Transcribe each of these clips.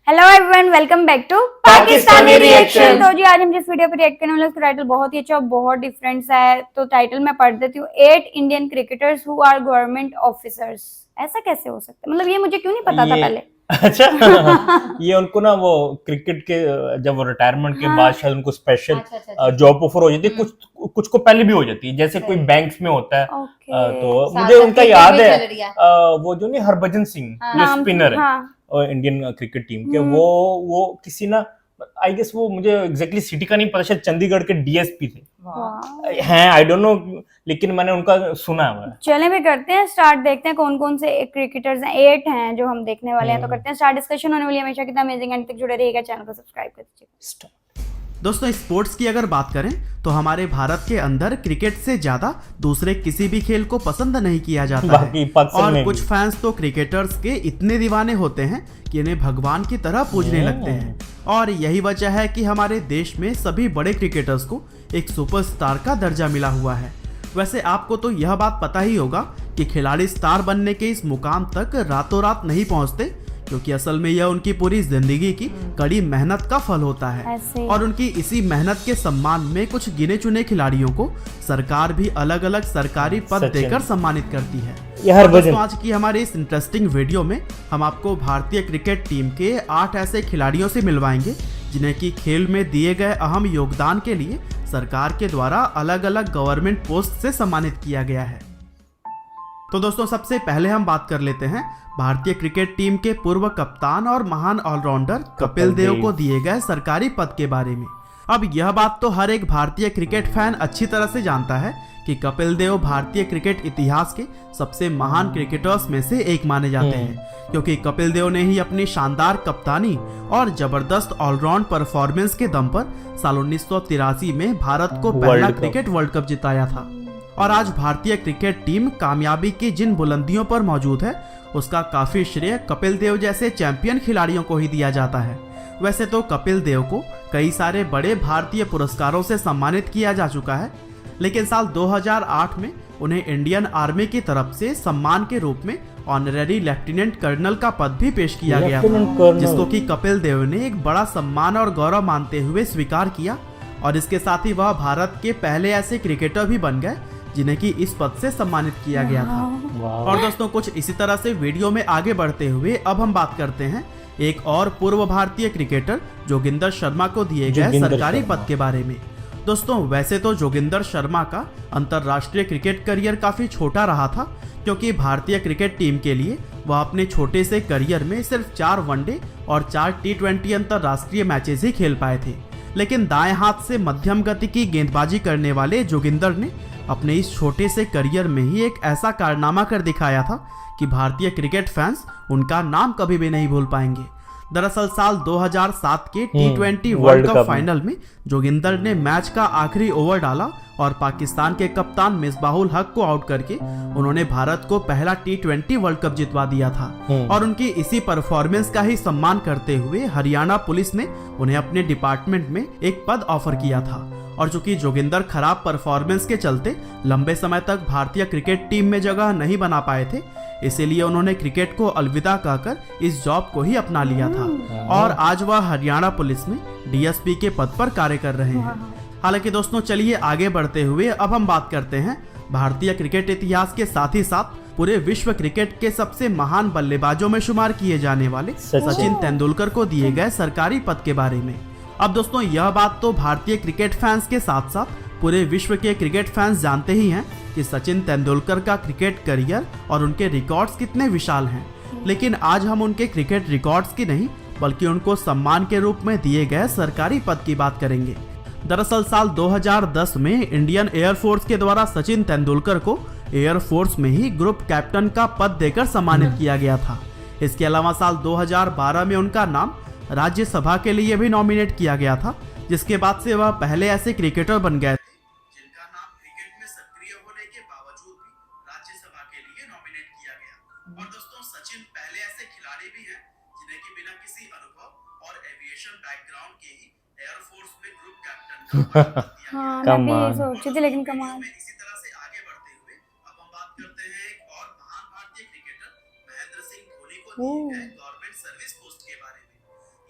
Hello everyone, welcome back to Pakistani reaction. तो जी आज हम जिस वीडियो पे रिएक्ट करने वाले हैं उसका टाइटल बहुत ही अच्छा और बहुत डिफरेंट सा है। तो टाइटल मैं पढ़ देती हूँ, 8 Indian cricketers who are government officers. ऐसा कैसे हो सकता है? मतलब ये मुझे क्यों नहीं पता था ये पहले। अच्छा ये उनको ना वो क्रिकेट के जब रिटायरमेंट के बाद हाँ, शायद उनको स्पेशल अच्छा। जॉब ऑफर हो जाती है। कुछ कुछ को पहले भी हो जाती है, जैसे कोई सही। बैंक्स में होता है। ओके। तो साथ मुझे साथ उनका क्रिकेट याद भी है, चल रही है। वो जो नहीं हरभजन सिंह हाँ। जो नाम स्पिनर है हाँ। और इंडियन क्रिकेट टीम के, वो किसी ना, आई गेस वो मुझे एग्जैक्टली सिटी का नहीं पता, शायद चंडीगढ़ के डीएसपी थे वाह। हैं, आई डोंट नो, लेकिन मैंने उनका सुना है। चलें भी करते हैं स्टार्ट, देखते हैं कौन कौन से क्रिकेटर्स हैं। 8 हैं जो हम देखने वाले हैं। तो करते हैं स्टार्ट, डिस्कशन होने वाली है हमेशा कितना अमेजिंग। एंड तक जुड़े रहिएगा, चैनल को सब्सक्राइब कर दीजिएगा। दोस्तों, स्पोर्ट्स की अगर बात करें तो हमारे भारत के अंदर क्रिकेट से ज्यादा दूसरे किसी भी खेल को पसंद नहीं किया जाता है। और कुछ फैंस तो क्रिकेटर्स के इतने दीवाने होते हैं कि इन्हें भगवान की तरह पूजने लगते हैं। और यही वजह है कि हमारे देश में सभी बड़े क्रिकेटर्स को एक सुपरस्टार का दर्जा मिला हुआ है। वैसे आपको तो यह बात पता ही होगा कि खिलाड़ी स्टार बनने के इस मुकाम तक रातों रात नहीं पहुंचते, क्योंकि असल में यह उनकी पूरी जिंदगी की कड़ी मेहनत का फल होता है। और उनकी इसी मेहनत के सम्मान में कुछ गिने चुने खिलाड़ियों को सरकार भी अलग अलग सरकारी पद देकर सम्मानित करती है। दोस्तों, आज की हमारे इस इंटरेस्टिंग वीडियो में हम आपको भारतीय क्रिकेट टीम के 8 ऐसे खिलाड़ियों से मिलवाएंगे जिन्हें की खेल में दिए गए अहम योगदान के लिए सरकार के द्वारा अलग अलग गवर्नमेंट पोस्ट से सम्मानित किया गया है। तो दोस्तों, सबसे पहले हम बात कर लेते हैं भारतीय क्रिकेट टीम के पूर्व कप्तान और महान ऑलराउंडर कपिल देव को दिए गए सरकारी पद के बारे में। अब यह बात तो हर एक भारतीय क्रिकेट फैन अच्छी तरह से जानता है कि कपिल देव भारतीय क्रिकेट इतिहास के सबसे महान क्रिकेटर्स में से एक माने जाते हैं, क्योंकि कपिल देव ने ही अपनी शानदार कप्तानी और जबरदस्त ऑलराउंड परफॉर्मेंस के दम पर साल 1983 में भारत को पहला क्रिकेट वर्ल्ड कप जिताया था। और आज भारतीय क्रिकेट टीम कामयाबी की जिन बुलंदियों पर मौजूद है उसका काफी श्रेय कपिल देव जैसे चैंपियन खिलाड़ियों को ही दिया जाता है। वैसे तो कपिल देव को कई सारे बड़े भारतीय पुरस्कारों से सम्मानित किया जा चुका है, लेकिन साल 2008 में उन्हें इंडियन आर्मी की तरफ से सम्मान के रूप में ऑनरेरी लेफ्टिनेंट कर्नल का पद भी पेश किया गया था, जिसको कि कपिल देव ने एक बड़ा सम्मान और गौरव मानते हुए स्वीकार किया। और इसके साथ ही वह भारत के पहले ऐसे क्रिकेटर भी बन गए जिन्हें कि इस पद से सम्मानित किया गया था। और दोस्तों, कुछ इसी तरह से वीडियो में आगे बढ़ते हुए अब हम बात करते हैं एक और पूर्व भारतीय क्रिकेटर जोगिंदर शर्मा को दिए गए सरकारी पद के बारे में। दोस्तों, वैसे तो जोगिंदर शर्मा का अंतरराष्ट्रीय क्रिकेट करियर काफी छोटा रहा था, क्योंकि भारतीय क्रिकेट टीम के लिए वह अपने छोटे से करियर में सिर्फ 4 वनडे और 4 T20 अंतरराष्ट्रीय मैचेस ही खेल पाए थे। लेकिन दाएं हाथ से मध्यम गति की गेंदबाजी करने वाले जोगिंदर ने अपने इस छोटे से करियर में ही एक ऐसा कारनामा कर दिखाया था कि भारतीय क्रिकेट फैंस उनका नाम कभी भी नहीं भूल पाएंगे। दरअसल साल 2007 के T20 वर्ल्ड कप फाइनल में जोगिंदर ने मैच का आखिरी ओवर डाला और पाकिस्तान के कप्तान मिसबाहुल हक को आउट करके उन्होंने भारत को पहला T20 वर्ल्ड कप जितवा दिया था। और उनकी इसी परफॉर्मेंस का ही सम्मान करते हुए हरियाणा पुलिस ने उन्हें अपने डिपार्टमेंट में एक पद ऑफर किया था। और चूंकि जोगिंदर खराब परफॉर्मेंस के चलते लंबे समय तक भारतीय क्रिकेट टीम में जगह नहीं बना पाए थे, इसीलिए उन्होंने क्रिकेट को अलविदा कहकर इस जॉब को ही अपना लिया था। और आज वह हरियाणा पुलिस में डीएसपी के पद पर कार्य कर रहे हैं। हालांकि दोस्तों, चलिए आगे बढ़ते हुए अब हम बात करते हैं भारतीय क्रिकेट इतिहास के साथ ही साथ पूरे विश्व क्रिकेट के सबसे महान बल्लेबाजों में शुमार किए जाने वाले सचिन तेंदुलकर को दिए गए सरकारी पद के बारे में। अब दोस्तों, यह बात तो भारतीय क्रिकेट फैंस के साथ साथ पूरे विश्व के क्रिकेट फैंस जानते ही हैं कि सचिन तेंदुलकर का क्रिकेट करियर और उनके रिकॉर्ड्स कितने विशाल हैं। लेकिन आज हम उनके क्रिकेट रिकॉर्ड्स की नहीं बल्कि उनको सम्मान के रूप में दिए गए सरकारी पद की बात करेंगे। दरअसल साल 2010 में इंडियन एयरफोर्स के द्वारा सचिन तेंदुलकर को एयरफोर्स में ही ग्रुप कैप्टन का पद देकर सम्मानित किया गया था। इसके अलावा साल 2012 में उनका नाम राज्यसभा के लिए भी नॉमिनेट किया गया था, जिसके बाद से वह पहले ऐसे क्रिकेटर बन गए जिनका नाम क्रिकेट में सक्रिय होने के बावजूद भी राज्यसभा के लिए नॉमिनेट किया गया। और दोस्तों, सचिन पहले ऐसे खिलाड़ी भी हैं जिन्हें कि बिना किसी अनुभव और एविएशन बैकग्राउंड के ही एयरफोर्स में ग्रुप कैप्टन का पद दिया गया। हाँ, मैं भी यही सोची थी, लेकिन कमाल। इसी तरह से आगे बढ़ते हुए अब हम बात करते हैं एक और महान भारतीय क्रिकेटर महेंद्र सिंह धोनी को दिए गए गवर्नमेंट सर्विस पोस्ट के बारे में।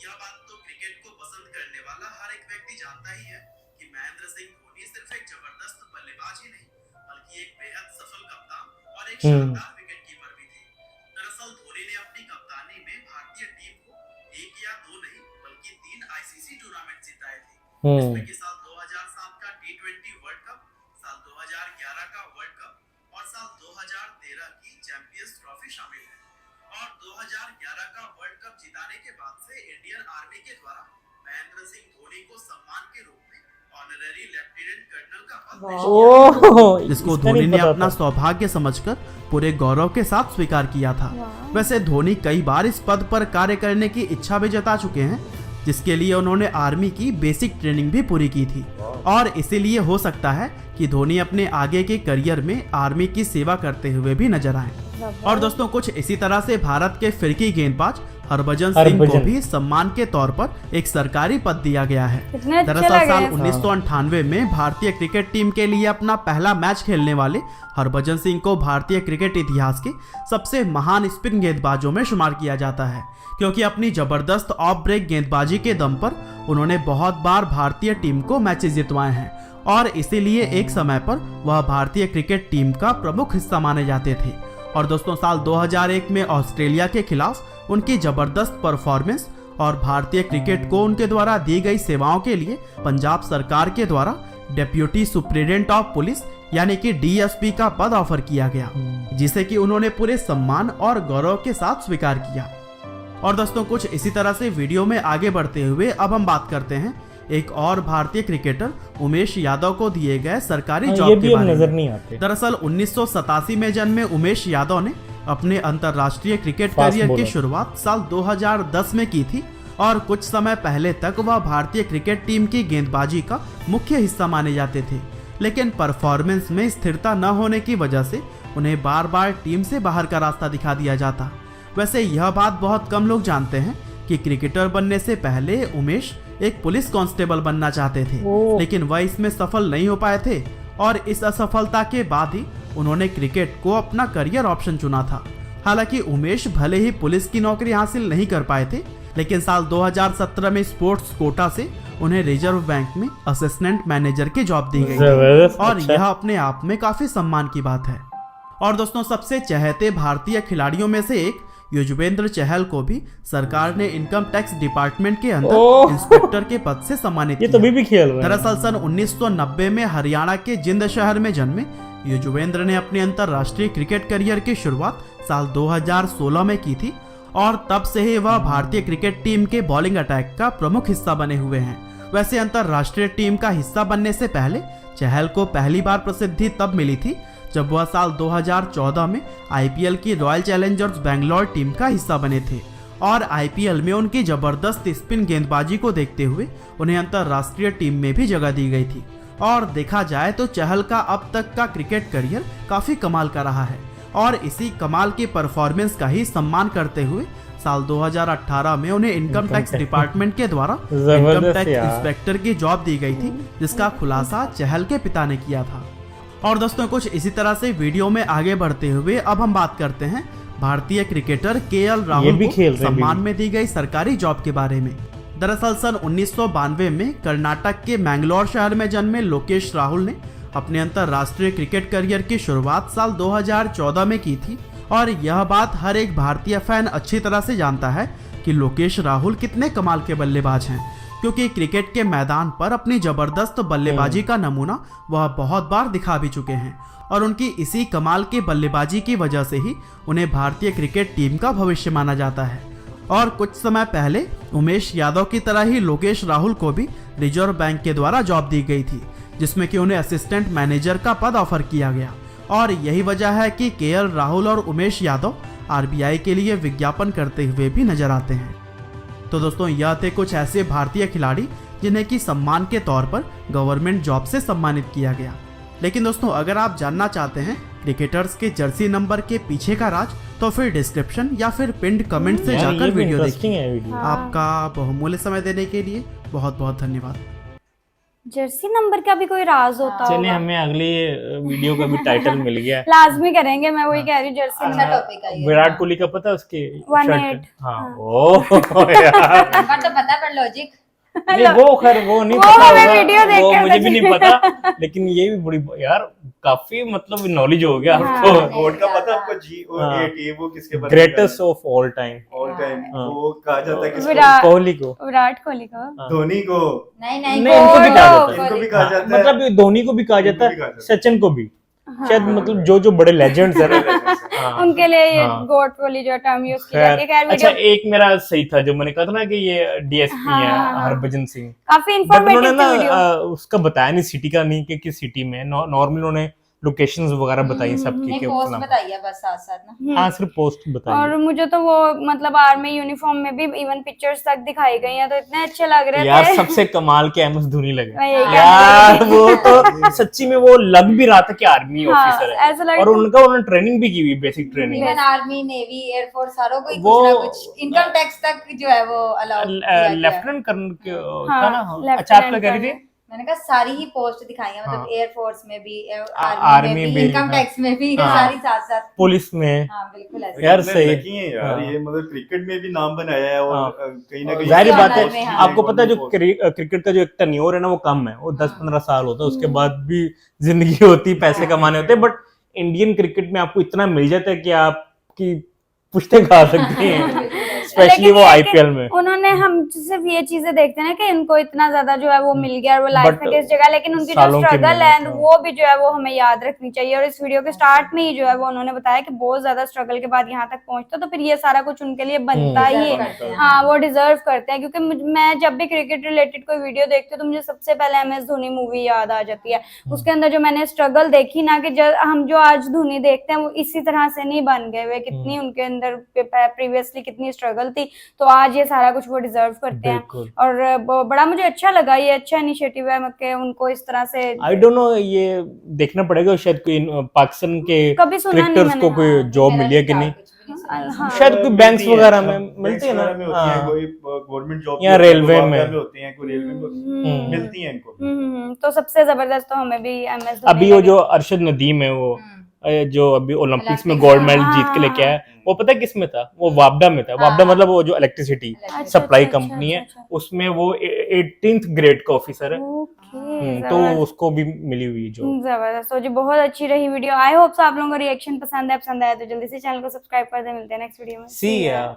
यह बात तो क्रिकेट को पसंद करने वाला हर एक व्यक्ति जानता ही है कि महेंद्र सिंह धोनी सिर्फ एक जबरदस्त बल्लेबाज ही नहीं बल्कि एक बेहद सफल कप्तान और एक शानदार विकेटकीपर भी थे। दरअसल धोनी ने अपनी कप्तानी में भारतीय टीम को 1 या 2 नहीं बल्कि 3 आईसीसी टूर्नामेंट जिताए थे, जिसमें कि साल 2007 का T20 वर्ल्ड कप, साल 2011 का वर्ल्ड कप और साल 2013 की चैंपियंस ट्रॉफी शामिल है। और 2011 का वर्ल्ड कप जिताने के बाद से इंडियन आर्मी के द्वारा महेंद्र सिंह धोनी को सम्मान के रूप में ऑनररी लेफ्टिनेंट कर्नल का पद पेश जिसको धोनी ने अपना सौभाग्य समझकर पूरे गौरव के साथ स्वीकार किया था। वैसे धोनी कई बार इस पद पर कार्य करने की इच्छा भी जता चुके हैं, जिसके लिए उन्होंने आर्मी की बेसिक ट्रेनिंग भी पूरी की थी और इसीलिए हो सकता है कि धोनी अपने आगे के करियर में आर्मी की सेवा करते हुए भी नजर आए। और दोस्तों कुछ इसी तरह से भारत के फिरकी गेंदबाज हरभजन सिंह को भी सम्मान के तौर पर एक सरकारी पद दिया गया है। दरअसल साल 1998 में भारतीय क्रिकेट टीम के लिए अपना पहला मैच खेलने वाले हरभजन सिंह को भारतीय क्रिकेट इतिहास के सबसे महान स्पिन गेंदबाजों में शुमार किया जाता है, क्योंकि अपनी जबरदस्त ऑफ ब्रेक गेंदबाजी के दम पर उन्होंने बहुत बार भारतीय टीम को मैचेस जितवाए हैं और इसीलिए एक समय पर वह भारतीय क्रिकेट टीम का प्रमुख हिस्सा माने जाते थे। और दोस्तों साल 2001 में ऑस्ट्रेलिया के खिलाफ उनकी जबरदस्त परफॉर्मेंस और भारतीय क्रिकेट को उनके द्वारा दी गई सेवाओं के लिए पंजाब सरकार के द्वारा डेप्यूटी सुप्रिटेंडेंट ऑफ पुलिस यानी कि DSP का पद ऑफर किया गया, जिसे कि उन्होंने पूरे सम्मान और गौरव के साथ स्वीकार किया। और दोस्तों कुछ इसी तरह से वीडियो में आगे बढ़ते हुए अब हम बात करते हैं एक और भारतीय क्रिकेटर उमेश यादव को दिए गए सरकारी जॉब के बारे में। दरअसल 1987 में जन्मे उमेश यादव ने अपने अंतर्राष्ट्रीय क्रिकेट करियर की शुरुआत साल 2010 में की थी और कुछ समय पहले तक वह भारतीय क्रिकेट टीम की गेंदबाजी का मुख्य हिस्सा माने जाते थे, लेकिन परफॉर्मेंस में स्थिरता न होने की वजह से उन्हें बार बार टीम से बाहर का रास्ता दिखा दिया जाता। वैसे यह बात बहुत कम लोग जानते हैं कि क्रिकेटर बनने से पहले उमेश एक पुलिस कांस्टेबल बनना चाहते थे, लेकिन वह इसमें सफल नहीं हो पाए थे और इस असफलता के बाद ही उन्होंने क्रिकेट को अपना करियर ऑप्शन चुना था। हालांकि उमेश भले ही पुलिस की नौकरी हासिल नहीं कर पाए थे, लेकिन साल 2017 में स्पोर्ट्स कोटा से उन्हें रिजर्व बैंक में असिस्टेंट मैनेजर की जॉब दी गई थी और यह अपने आप में काफी सम्मान की बात है। और दोस्तों सबसे चहेते भारतीय खिलाड़ियों में से एक युजवेंद्र चहल को भी सरकार ने इनकम टैक्स डिपार्टमेंट के अंदर इंस्पेक्टर के पद से सम्मानित किया। भी खेल रहे हैं। दरअसल सन 1990 में हरियाणा के जिंद शहर में जन्मे युजवेंद्र ने अपने अंतर्राष्ट्रीय क्रिकेट करियर की शुरुआत साल 2016 में की थी और तब से ही वह भारतीय क्रिकेट टीम के बॉलिंग अटैक का प्रमुख हिस्सा बने हुए हैं। वैसे अंतर्राष्ट्रीय टीम का हिस्सा बनने से पहले चहल को पहली बार प्रसिद्धि तब मिली थी जब वह साल 2014 में IPL की रॉयल चैलेंजर्स बेंगलोर टीम का हिस्सा बने थे और IPL में उनकी जबरदस्त स्पिन गेंदबाजी को देखते हुए उन्हें अंतर्राष्ट्रीय टीम में भी जगह दी गई थी। और देखा जाए तो चहल का अब तक का क्रिकेट करियर काफी कमाल का रहा है और इसी कमाल की परफॉर्मेंस का ही सम्मान करते हुए साल 2018 में उन्हें इनकम टैक्स डिपार्टमेंट के द्वारा इनकम टैक्स इंस्पेक्टर की जॉब दी गई थी, जिसका खुलासा चहल के पिता ने किया था। और दोस्तों कुछ इसी तरह से वीडियो में आगे बढ़ते हुए अब हम बात करते हैं भारतीय क्रिकेटर KL राहुल को सम्मान में दी गई सरकारी जॉब के बारे में। दरअसल सन 1992 में कर्नाटक के मैंगलोर शहर में जन्मे लोकेश राहुल ने अपने अंतर्राष्ट्रीय क्रिकेट करियर की शुरुआत साल 2014 में की थी और यह बात हर एक भारतीय फैन अच्छी तरह से जानता है कि लोकेश राहुल कितने कमाल के बल्लेबाज हैं, क्योंकि क्रिकेट के मैदान पर अपनी जबरदस्त बल्लेबाजी का नमूना वह बहुत बार दिखा भी चुके हैं और उनकी इसी कमाल की बल्लेबाजी की वजह से ही उन्हें भारतीय क्रिकेट टीम का भविष्य माना जाता है। और कुछ समय पहले उमेश यादव की तरह ही लोकेश राहुल को भी रिजर्व बैंक के द्वारा जॉब दी गई थी, जिसमें कि उन्हें असिस्टेंट मैनेजर का पद ऑफर किया गया और यही वजह है कि KL राहुल और उमेश यादव RBI के लिए विज्ञापन करते हुए भी नजर आते हैं। तो दोस्तों यह थे कुछ ऐसे भारतीय खिलाड़ी जिन्हें कि सम्मान के तौर पर गवर्नमेंट जॉब से सम्मानित किया गया। लेकिन दोस्तों अगर आप जानना चाहते हैं क्रिकेटर्स के जर्सी नंबर के पीछे का राज, तो फिर डिस्क्रिप्शन या फिर पिंड कमेंट से जाकर वीडियो देखिए। आपका बहुमूल्य समय देने के लिए बहुत बहुत धन्यवाद। जर्सी नंबर का भी कोई राज होता चलिए होगा। हमें अगली वीडियो का भी टाइटल मिल गया है। लाजमी करेंगे, मैं वही कह रही हूँ जर्सी अच्छा नंबर। टॉपिक है ये। विराट कोहली का पता है उसके 18 शर्ट? हाँ हाँ। ओ यार नंबर तो पता है पर लॉजिक नहीं वो खैर वो नहीं वो पता हमें होगा, वीडियो देख वो के मुझे भी पता नहीं पता, लेकिन ये भी बड़ी यार काफी मतलब नॉलेज हो गया हाँ। आपको। गोट का पता है आपको? जी और हाँ। 8 ये वो किसके बारे में greatest of all time all time हाँ। वो कहा जाता है किसको? विराट कोहली को। विराट कोहली को। हाँ। धोनी को। नहीं नहीं नहीं, इनको भी कहा जाता है। इनको भी कहा हाँ, जाता है। मतलब धोनी को भी कहा जाता इनको भी कहा है, जाता है। सचिन को भी हाँ। शायद, मतलब जो जो बड़े लेजेंड्स है ना हाँ। उनके लिए ये हाँ। गोट वाली जो टर्म यूज की खैर जाती है। खैर अच्छा वीडियो एक मेरा सही था जो मैंने कहा था ना कि ये डीएसपी हाँ, है हाँ, हाँ। हरभजन सिंह, काफी बट उन्होंने इंफॉर्मेटिव ना थी वीडियो। उसका बताया नहीं सिटी का, नहीं कि किस सिटी में, नॉर्मली उन्होंने लोकेशंस वगैरह बताई सबकी ने के पोस्ट अपना। बताई है बस साथ साथ ना। हाँ सिर्फ पोस्ट बताई और मुझे तो वो मतलब आर्मी यूनिफॉर्म में भी इवन पिक्चर्स तक दिखाई गई हैं, तो इतने अच्छे लग रहे यार थे। सबसे कमाल के एमएस धोनी मैं लगे यही कहने यार, लगी थी। वो तो सच्ची में वो लग भी रहा था कि आर्मी हाँ, ऑफिसर ऐसा है, लग और रहा था। उनका उन्होंने ट्रेनिंग भी की हुई, basic training. Even army navy air force सारों को ही वो कुछ ना कुछ इनकम टैक्स तक जो है वो अलाउ किया गया है। लेफ्टिनेंट कर्नल हाँ, था ना? लेफ्टिनेंट अच्छा आप क्या कह रही थी? मैंने कहा सारी ही पोस्ट दिखाई है, मतलब हाँ। एयरफोर्स में भी आर्मी आर्मी में भी, भी इनकम हाँ। टैक्स में भी हाँ। सारी साथ साथ। पुलिस में। हाँ बिल्कुल ऐसे। यार इतने सही। लकी हैं यार हाँ। ये, मतलब क्रिकेट में भी नाम बनाया है और हाँ। कहीं ना और कहीं जाहिर बात है, ऑनर में, हाँ। आपको पता है जो क्रिकेट का जो एक टर्नओवर है ना वो कम है, वो 10-15 साल होता है, उसके बाद भी जिंदगी होती, पैसे कमाने होते हैं, बट इंडियन क्रिकेट में आपको इतना मिल जाता है कि आपकी पुश्ते खा सकते हैं, स्पेशली लेकिन वो ये कि आईपीएल में। उन्होंने, हम सिर्फ ये चीजें देखते हैं ना कि उनको इतना ज्यादा जो है वो मिल गया और वो लाइफ But में किस जगह, लेकिन उनकी जो सालों की स्ट्रगल मेहनत, है हाँ। वो भी जो है वो हमें याद रखनी चाहिए। और इस वीडियो के स्टार्ट में ही जो है वो उन्होंने बताया कि बहुत ज्यादा स्ट्रगल के बाद यहाँ तक पहुंचते, तो फिर ये सारा कुछ उनके लिए बनता ही Deserve है। करते हैं। हाँ, वो डिजर्व करते हैं, क्योंकि मैं जब भी क्रिकेट रिलेटेड कोई वीडियो देखती हूँ तो मुझे सबसे पहले MS धोनी मूवी याद आ जाती है। उसके अंदर जो मैंने स्ट्रगल देखी ना, कि हम जो आज धोनी देखते हैं वो इसी तरह से नहीं बन गए हुए, कितनी उनके अंदर प्रीवियसली कितनी स्ट्रगल थी, तो आज ये सारा कुछ वो डिजर्व करते हैं। बिल्कुल। और बड़ा मुझे अच्छा लगा, ये अच्छा इनिशिएटिव है कि उनको इस तरह से। आई डोंट नो, ये देखना पड़ेगा, शायद कोई पाकिस्तान के कभी सुना नहीं क्रिकेटर्स को मैंने। कोई जॉब मेरा मिली है कि भी नहीं, कुछ भी नहीं सुना। हाँ। शायद कोई बैंक्स वगैरह में मिलती है ना, हाँ। कोई गवर्नमेंट जॉब या रेलवे में होती हैं, कोई रेलवे में मिलती हैं इनको। तो सबसे जबरदस्त तो हमें भी MS धोनी अभी वो लगे। जो अरशद नदीम है वो जो अभी ओलंपिक्स में ओलंपिक्स, गोल्ड मेडल हाँ, जीत के लेके आया, वो पता है किस में था? वो वापडा में था। हाँ। वापडा मतलब वो जो इलेक्ट्रिसिटी अच्छा, सप्लाई अच्छा, कंपनी है, अच्छा, उसमें वो 18th ग्रेड का ऑफिसर है। ओके, तो उसको भी मिली हुई जो। जबरदस्त। तो जी बहुत अच्छी रही वीडियो। आई होप आप लोगों को रिएक्शन पसंद है तो जल्दी से चैनल को सब्सक्राइब कर दे। मिलते हैं नेक्स्ट वीडियो में। सी या।